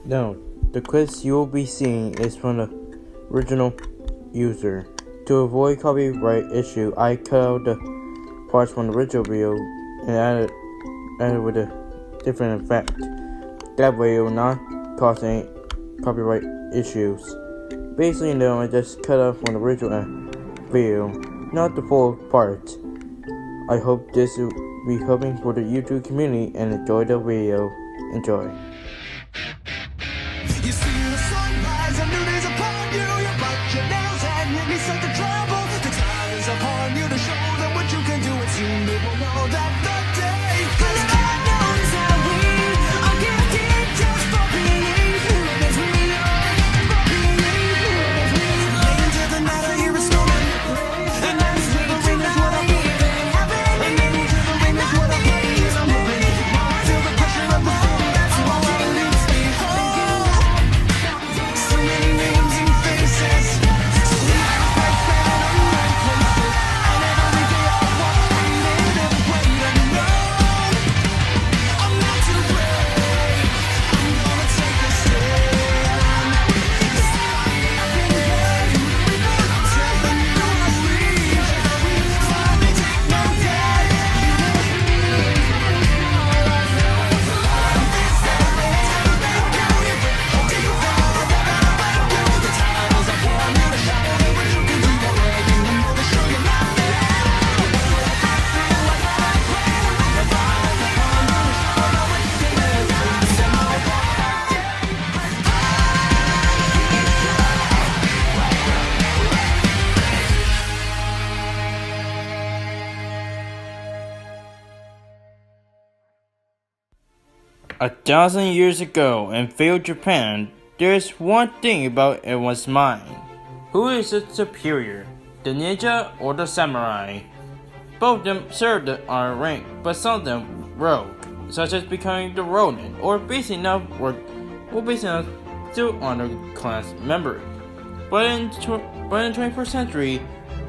No, the quiz you will be seeing is from the original user. To avoid copyright issue, I cut out the parts from the original video and added with a different effect. That way it will not cause any copyright issues. Basically, no, I just cut out from the original video, not the full part. I hope this will be helping for the YouTube community and enjoy the video. Enjoy. You see the sunrise, a new day's upon you. You bite your nails and you need something trouble. The time is upon you to show them what you can do, and soon they will know that the day has God knows that we are gifted just for being who as we are, for being who as we are. Into the night I hear a storm, and that's when the wind is what I'm moving. And then into the wind is what I'm moving. I'm moving. I feel the pressure of the storm, that's all I leaves me home. So many names and faces, so many fights that I'm not places. And every day I walk waiting and wait and know I'm not too brave. I'm gonna take a stand. I've been brave. I'm telling you I leave. Finally take no day. A 1,000 years ago in feudal Japan, there's one thing about everyone's mind. Who is the superior, the ninja or the samurai? Both of them serve the honor rank, but some of them rogue, such as becoming the ronin or basic enough still honor class member. But in the 21st century,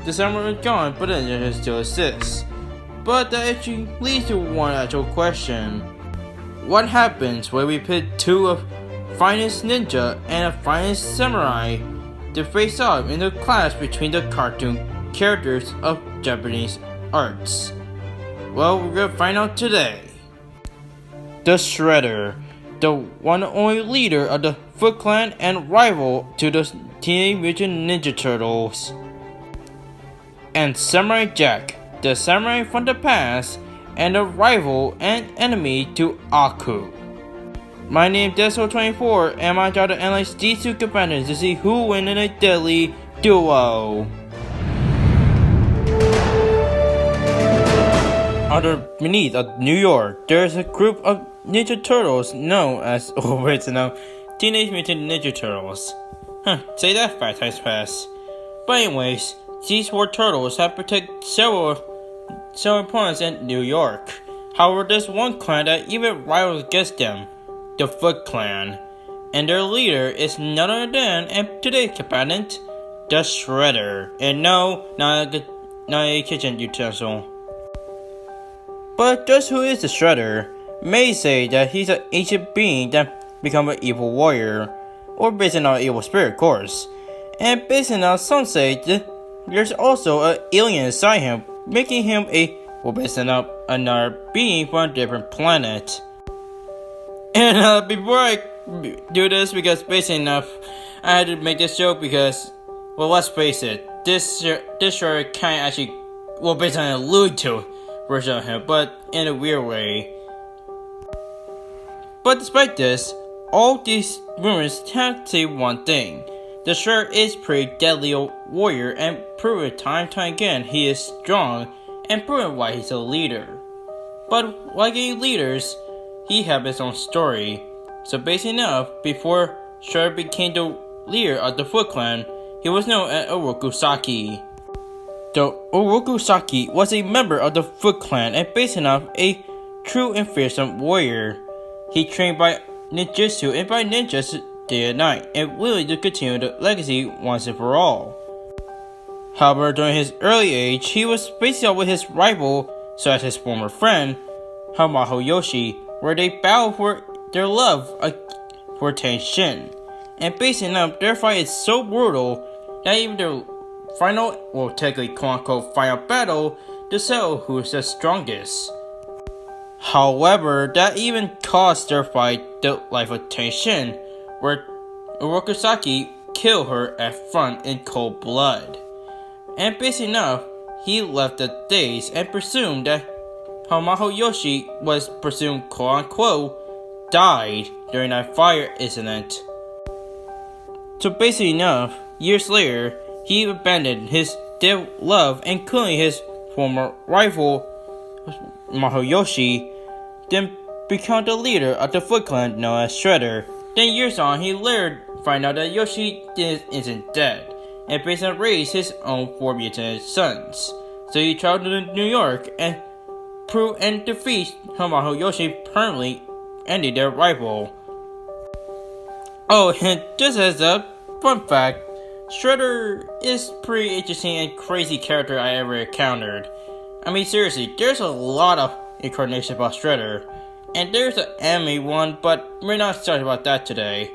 the samurai is gone, but the ninja still exists. But that actually leads to one actual question. What happens when we pit two of finest ninja and a finest samurai to face off in the clash between the cartoon characters of Japanese arts? Well, we're gonna find out today. The Shredder, the one and only leader of the Foot Clan and rival to the Teenage Mutant Ninja Turtles. And Samurai Jack, the samurai from the past and a rival and enemy to Aku. My name is Deso24 and my job to analyze these two competitors to see who win in a deadly duo. Beneath of New York, there is a group of Ninja Turtles known as original Teenage Mutant Ninja Turtles. Say that 5 times fast. But anyways, these 4 turtles have protected several opponents in New York. However, there's one clan that even rivals against them, the Foot Clan, and their leader is none other than, and today's combatant, the Shredder. And no, not a kitchen utensil. But just who is the Shredder? May say that he's an ancient being that become an evil warrior, or based on an evil spirit, of course. And based on some say that there's also an alien inside him, making him based on another being from a different planet. And before I do this, because basically enough, I had to make this joke because, well, let's face it, this Shredder kind of actually, based on an allude to version of him, but in a weird way. But despite this, all these rumors have to say one thing. The Shredder is pretty deadly warrior and proven time and time again he is strong and proven why he's a leader. But like any leaders, he had his own story. So basically enough, before Shredder became the leader of the Foot Clan, he was known as Oroku Saki. The Oroku Saki was a member of the Foot Clan and basically enough a true and fearsome warrior. He trained by ninjutsu and by ninjas day and night, and willing to continue the legacy once and for all. However, during his early age, he was facing off with his rival, such as his former friend, Hamaho Yoshi, where they battled for their love for Shin. And basically now, their fight is so brutal that even the final, well technically quote-unquote final battle, to settle who's the strongest. However, that even cost their fight the life of Shin, where Orokusaki killed her at front in cold blood. And basically enough, he left the days and presumed that Hamaho Yoshi was presumed quote-unquote died during that fire incident. So basically enough, years later, he abandoned his dead love, including his former rival Mahoyoshi, then become the leader of the Foot Clan known as Shredder. Then years on, he later find out that Yoshi isn't dead, and basically raised his own 4 mutant sons. So he traveled to New York and prove and defeat Hamaho Yoshi, permanently ending their rival. Oh, and just as a fun fact, Shredder is pretty interesting and crazy character I ever encountered. I mean seriously, there's a lot of incarnations about Shredder, and there's an anime one, but we're not talking about that today.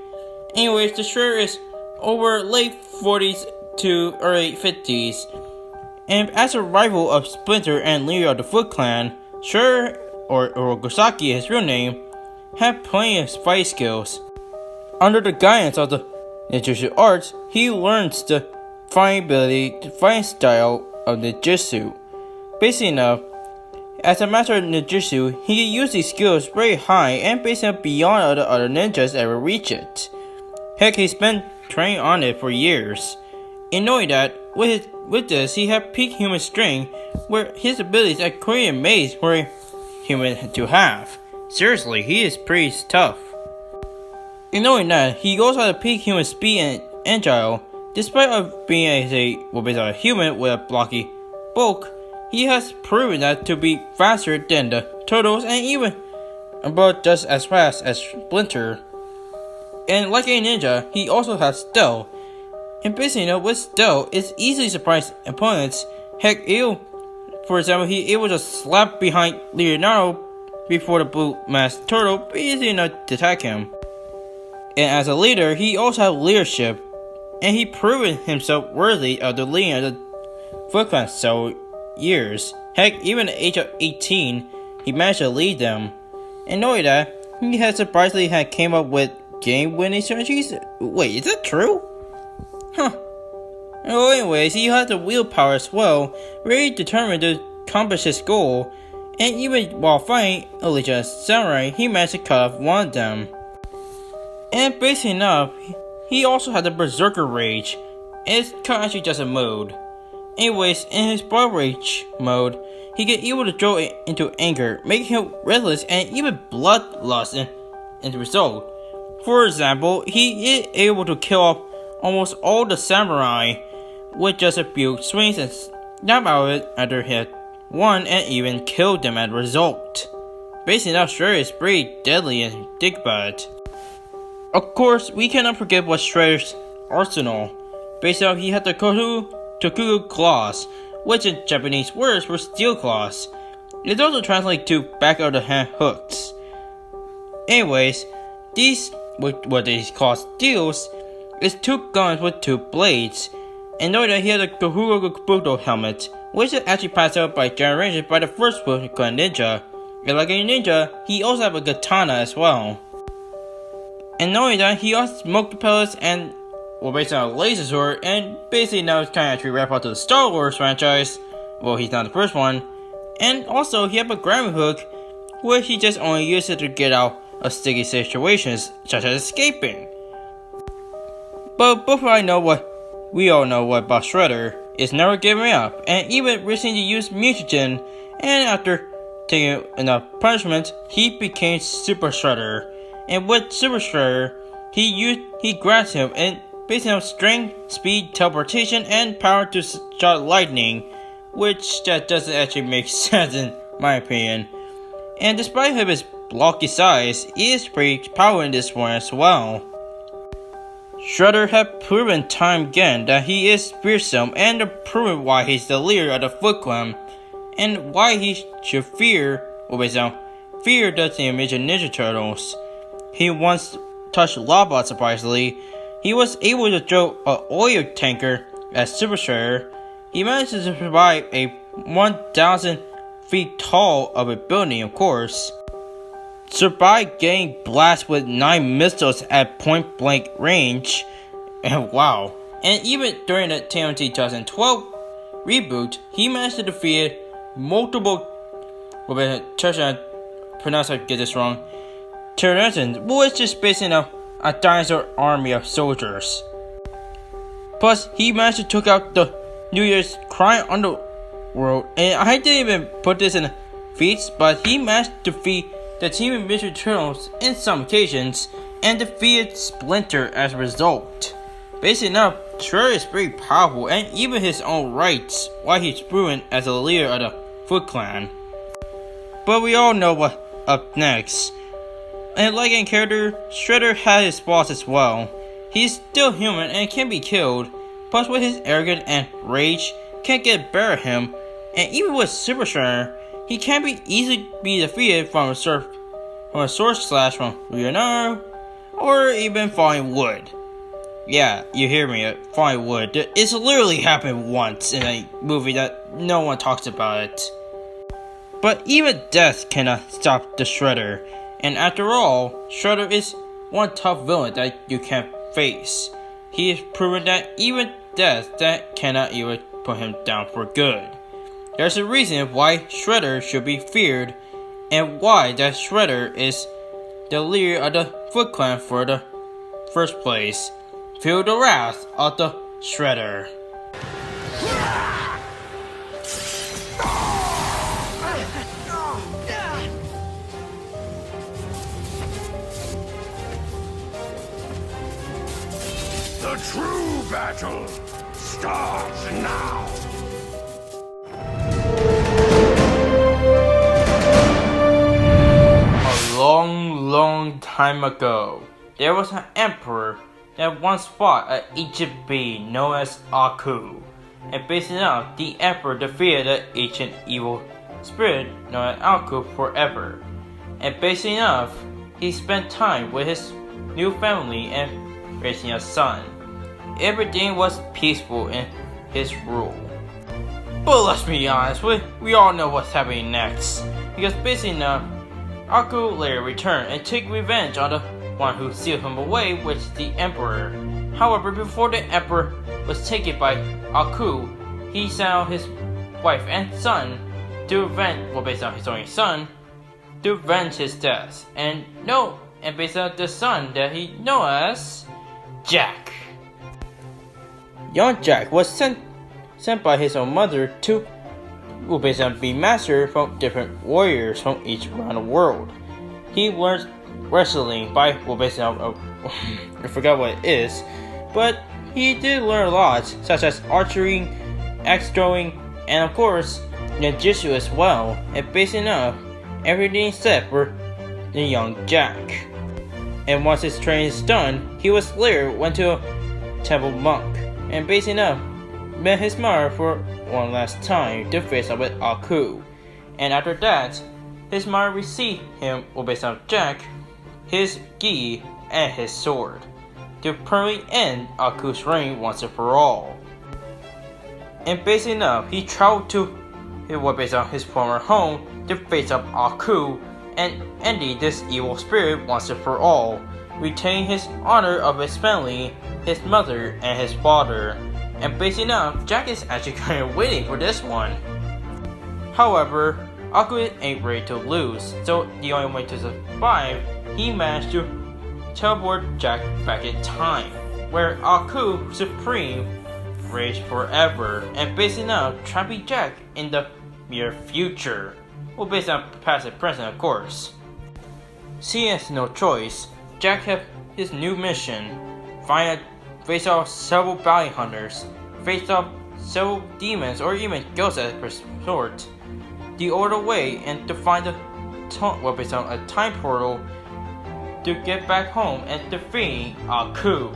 Anyways, the Shredder is over late 40s to early 50s, and as a rival of Splinter and leader of the Foot Clan, Shredder, or Orokusaki his real name, had plenty of fight skills. Under the guidance of the ninjutsu arts, he learns the fighting ability, the fighting style of ninjutsu. Basically enough, as a master of ninjutsu, he can use these skills very high and basically beyond other ninjas ever reach it. Heck, he's been training on it for years. And knowing that, with this, he had peak human strength, where his abilities are quite amazing for a human to have. Seriously, he is pretty tough. And knowing that, he also has a peak human speed and agile. Despite of being a human with a blocky bulk, he has proven that to be faster than the turtles and even about just as fast as Splinter. And like a ninja, he also has stealth. And basically, with stealth, it's easily surprise opponents. Heck, for example, he able to slap behind Leonardo before the blue masked turtle easily enough to attack him. And as a leader, he also has leadership, and he proven himself worthy of the leading of the Foot Clan several years. Heck, even at the age of 18, he managed to lead them. And knowing that, he had surprisingly came up with game-winning strategies. Wait, is that true? Huh. Well, anyways, he had the willpower as well, very determined to accomplish his goal, and even while fighting Elijah Samurai, he managed to cut off one of them. And basically enough, he also had the Berserker Rage, and it's kind of actually just a mode. Anyways, in his Blood Rage mode, he get able to draw it into anger, making him restless and even bloodlust in the result. For example, he is able to kill off almost all the samurai with just a few swings and snap out of it after hit one and even kill them as a result. Basically enough, Shredder is pretty deadly and think about it. Of course, we cannot forget what Shredder's arsenal. Basically, he had the Tokugu claws, which in Japanese words were steel claws. It also translates to back of the hand hooks. Anyways, these what they call steels is 2 guns with 2 blades. And knowing that he had a Kahugo helmet, which is actually passed out by generations by the first Foot Clan ninja. And like a ninja, he also has a katana as well. And knowing that, he also smoke pellets and, well, based on a laser sword, and basically now it's kind of actually wrap out to the Star Wars franchise. Well, he's not the first one. And also, he has a grappling hook, which he just only uses to get out of sticky situations, such as escaping. But before I know what we all know what about Shredder, is never giving up, and even recently used mutagen, and after taking enough punishment, he became Super Shredder. And with Super Shredder, he grabs him and based on strength, speed, teleportation, and power to shot lightning, which that doesn't actually make sense in my opinion. And despite his blocky size, he is pretty powerful in this one as well. Shredder had proven time again that he is fearsome and proven why he's the leader of the Foot Clan, and why he should fear the image of Ninja Turtles. He wants touch lava surprisingly. He was able to throw an oil tanker as Super Shredder. He managed to survive a 1,000 feet tall of a building, of course. Survived getting blasted with 9 missiles at point blank range. And wow. And even during the TMNT 2012 reboot, he managed to defeat multiple, pronounce I get this wrong, Pteranodons, which is basically a dinosaur army of soldiers. Plus, he managed to take out the New Year's crime underworld, and I didn't even put this in feats, but he managed to defeat the Team Ninja Turtles in some occasions, and defeated Splinter as a result. Basically enough, Shredder is very powerful, and even his own rights, why he's proven as a leader of the Foot Clan. But we all know what's up next. And like in character, Shredder had his flaws as well. He's still human and can be killed, plus with his arrogance and rage, can't get better of him, and even with Super Shredder, he can be easily be defeated from a sword slash from Leonardo, or even falling wood. Yeah, you hear me, falling wood. It's literally happened once in a movie that no one talks about it. But even death cannot stop the Shredder. And after all, Shredder is one tough villain that you can't face. He has proven that even death that cannot even put him down for good. There's a reason why Shredder should be feared, and why that Shredder is the leader of the Foot Clan for the first place. Feel the wrath of the Shredder. The true battle starts now! A long time ago, there was an emperor that once fought an ancient being known as Aku. And basically enough, the emperor defeated the ancient evil spirit known as Aku forever. And basically enough, he spent time with his new family and raising a son. Everything was peaceful in his rule. But let's be honest, we all know what's happening next. Because basically enough, Aku later returned and took revenge on the one who sealed him away, which is the Emperor. However, before the Emperor was taken by Aku, he sent out his wife and son to avenge, well, based on his only son, to avenge his death. And based on the son that he known as Jack. Young Jack was sent by his own mother to based on be mastered from different warriors from each around the world. He learned wrestling by based on I forgot what it is, but he did learn a lot, such as archery, axe throwing, and of course ninjutsu as well. And basically enough, everything set for the young Jack. And once his training is done, he was later went to a temple monk, and basically enough, met his mother for one last time to face up with Aku. And after that, his mother received him, based on Jack, his gi and his sword, to permanently end Aku's reign once and for all. And basically enough, he traveled to based on his former home to face up Aku and ending this evil spirit once and for all, retaining his honor of his family, his mother, and his father. And basically enough, Jack is actually kind of waiting for this one. However, Aku ain't ready to lose, so the only way to survive, he managed to teleport Jack back in time, where Aku Supreme raged forever, and basically now trapping Jack in the near future. Well, based on past and present, of course. Seeing has no choice, Jack had his new mission: face off several bounty hunters, face off several demons or even ghosts at per sort, the order way, and to find based on a time portal to get back home and defeat Aku.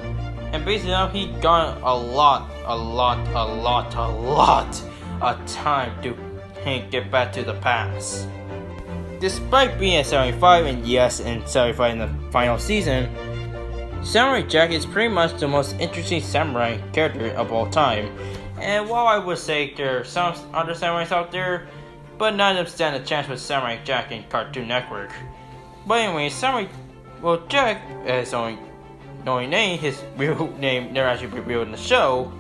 And basically now he got a lot of time to get back to the past. Despite being at 75 and yes, and 75 in the final season, Samurai Jack is pretty much the most interesting samurai character of all time. And while I would say there are some other samurais out there, but none of them stand a chance with Samurai Jack in Cartoon Network. But anyway, Jack is only name, his real name never actually revealed in the show.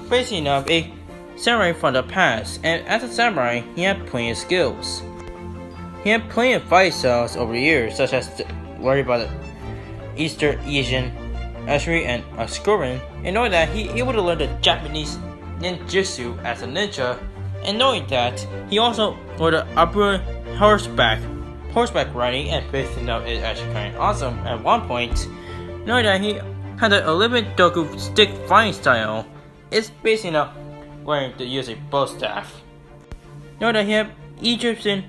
Basically enough, a samurai from the past, and as a samurai, he had plenty of skills. He had plenty of fight styles over the years, such as learning about the Eastern Asian, Ashuri, and Scorpion, and knowing that he able to learn the Japanese ninjutsu as a ninja, and knowing that he also learned the upper horseback riding, and basically enough is actually kind of awesome at one point. Knowing that he had an Olympic Doku stick fighting style, it's basically enough learning to use a bow staff. Knowing that he had Egyptian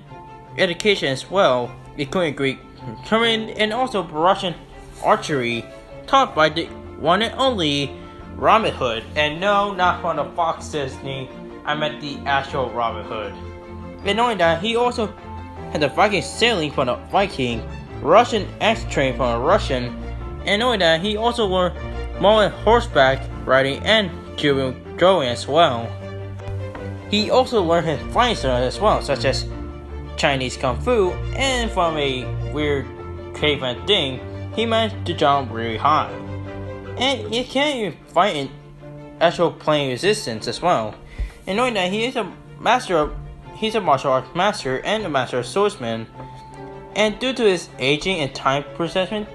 education as well, including Greek, Korean, and also Russian archery, taught by the one and only Robin Hood. And no, not from the Fox Disney, I meant the actual Robin Hood. And knowing that he also had the Viking sailing from the Viking, Russian axe training from a Russian, and knowing that he also learned more horseback riding and drawing as well. He also learned his fighting styles as well, such as Chinese Kung Fu, and from a weird caveman thing, he managed to jump really high. And he can't even fight in actual plane resistance as well. And knowing that he's a martial arts master and a master swordsman, and due to his aging and time perception,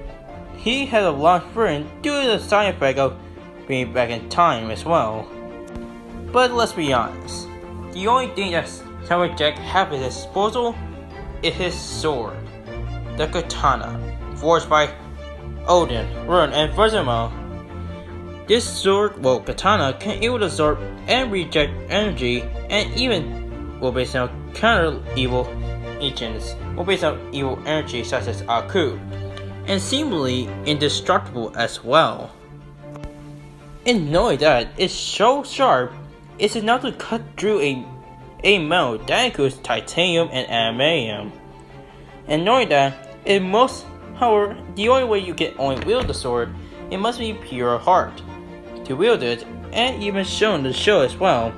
he has a long sprint due to the side effect of being back in time as well. But let's be honest, the only thing that Samurai Jack has at his disposal is his sword, the katana, forged by Odin, Rune, and Verzima. This sword, katana, can able to absorb and reject energy, and even will based on counter evil agents, or based on evil energy such as Aku, and seemingly indestructible as well. And knowing that it's so sharp, it's enough to cut through a metal that includes titanium and adamantium. And knowing that, however, the only way you can only wield the sword, it must be pure heart to wield it, and even shown in the show as well.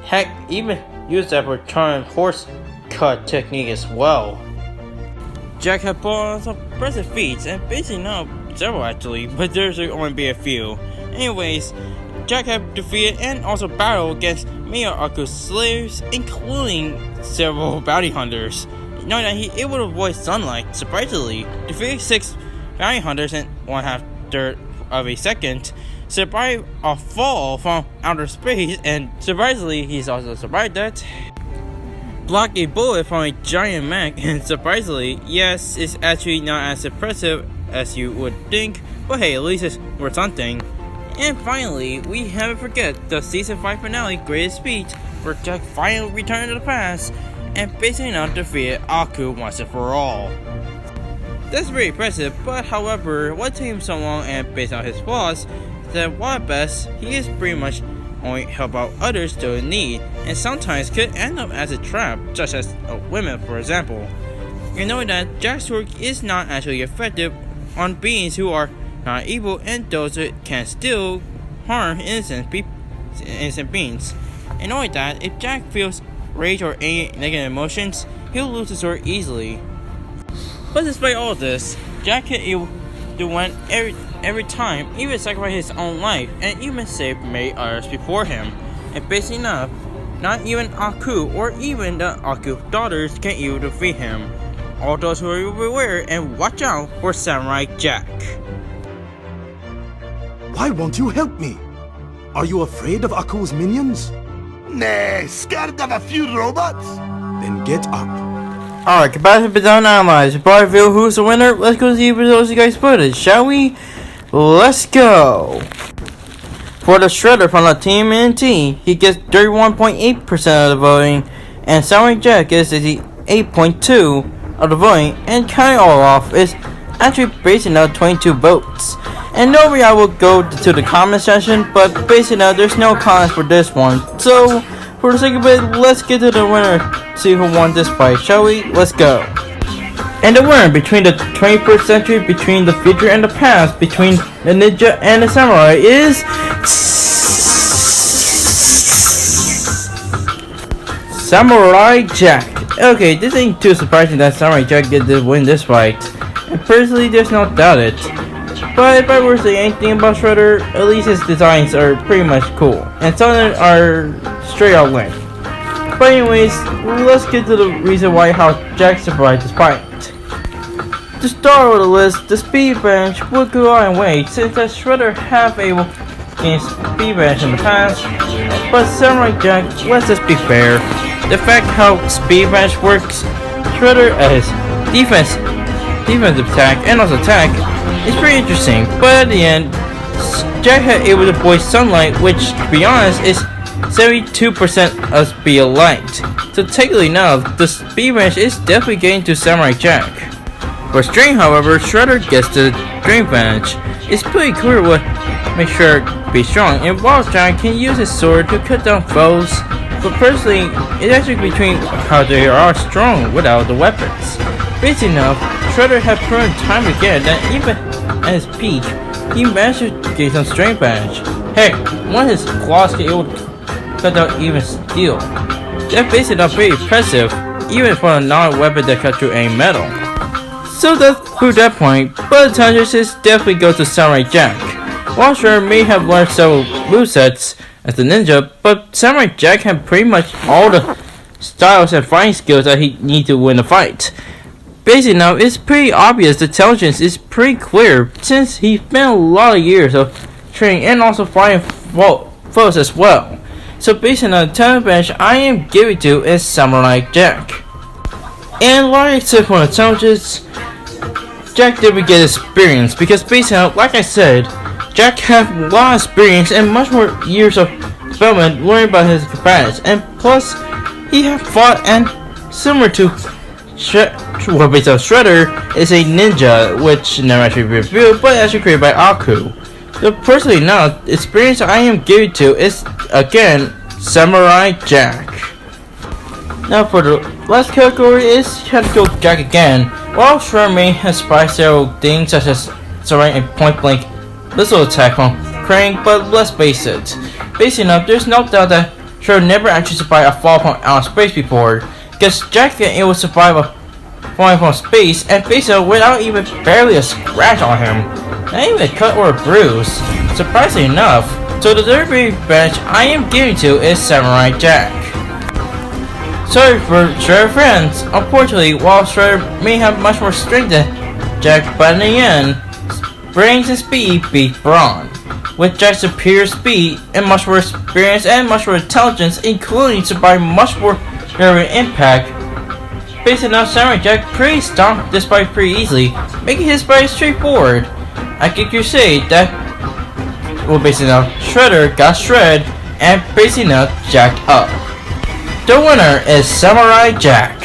Heck, even use that for turn horse cut technique as well. Jack had pulled some impressive feats, and basically not several actually, but there's only be a few. Anyways, Jack had defeated and also battled against many of Aku's slaves, including several bounty hunters. Knowing that he able to avoid sunlight, surprisingly, defeating 6 bounty hunters in 1/2 of a second, survived a fall from outer space, and surprisingly, he's also survived that. Blocked a bullet from a giant mech, and surprisingly, yes, it's actually not as impressive as you would think, but hey, at least it's worth something. And finally, we haven't forget the season 5 finale greatest speech, where Jack finally returned to the past and basically not defeated Aku once and for all. That's very impressive, but however, what took him so long, and based on his flaws, that while at best, he is pretty much only help out others still in need, and sometimes could end up as a trap, such as women for example. You know that Jack's work is not actually effective on beings who are not evil, and those that can still harm innocent beings. And knowing that, if Jack feels rage or any negative emotions, he'll lose his sword easily. But despite all this, Jack can able to win every time, even sacrifice his own life, and even save many others before him. And basically enough, not even Aku or even the Aku daughters can even defeat him. All those who are beware and watch out for Samurai Jack. Why won't you help me? Are you afraid of Aku's minions? Nah, scared of a few robots? Then get up. Alright, comparative is done analyzed. Before I reveal who's the winner, let's go see if those you guys footage, shall we? Let's go! For the Shredder from the TMNT, he gets 31.8% of the voting, and Samurai Jack gets 8.2% of the voting, and counting all off is actually basing out 22 votes. And normally I will go to the comment section, but basically now there's no comments for this one. So, for the sake of it, let's get to the winner, see who won this fight, shall we? Let's go. And the winner between the 21st century, between the future and the past, between the ninja and the samurai is Samurai Jack. Okay, this ain't too surprising that Samurai Jack did win this fight. And personally, there's no doubt it. But if I were to say anything about Shredder, at least his designs are pretty much cool. And some of them are straight out lame. But anyways, let's get to the reason why how Jack survived this fight. To start with the list, the speed bench would go on weight since that Shredder have able against speed bench in the past. But Samurai Jack, let's just be fair. The fact how speed bench works, Shredder as defensive attack and also attack is pretty interesting. But at the end, Jack had able to avoid sunlight, which to be honest is 72% of speed light. So technically now, the speed bench is definitely getting to Samurai Jack. For strength, however, Shredder gets the strength bench. It's pretty clear what makes Shredder be strong, and while Jack can use his sword to cut down foes, but personally, it's actually between how they are strong without the weapons. Basically enough, Shredder had proven time again that even at his peak, he managed to get some strength bench. Heck, one of his claws can able to cut down even steel. That's basically not pretty impressive, even for a non-weapon that cut through any metal. So that's prove that point, but the chances definitely go to Samurai Jack. While Shredder may have learned several movesets as a ninja, but Samurai Jack had pretty much all the styles and fighting skills that he needs to win a fight. Basically now, it's pretty obvious the intelligence is pretty clear since he spent a lot of years of training and also fighting foes as well. So based on the talent bench I am giving to is Samurai Jack. And like except for the challenges, Jack didn't get experience because based on, like I said, Jack had a lot of experience and much more years of development learning about his combatants, and plus he had fought and similar to Shredder is a ninja, which never actually revealed but actually created by Aku. So personally now, the experience I am giving to is again Samurai Jack. Now for the last category is Tactical Jack again. While Shredder may have survived several things such as surviving a point blank missile attack from Krang, but let's face it. Basically enough, there's no doubt that Shredder never actually survived a fall from outer space before, because Jack can able to survive a falling from space and basically without even barely a scratch on him, not even a cut or a bruise. Surprisingly enough, so the third bench I am giving to is Samurai Jack. Sorry for Shredder friends, unfortunately while Shredder may have much more strength than Jack, but in the end, brains and speed beat brawn. With Jack's superior speed and much more experience and much more intelligence, including surviving much more nerve impact, basically now Samurai Jack pretty stomped this fight pretty easily, making his fight straightforward. I can say that, well basically now, Shredder got shredded and basically now jacked up. The winner is Samurai Jack.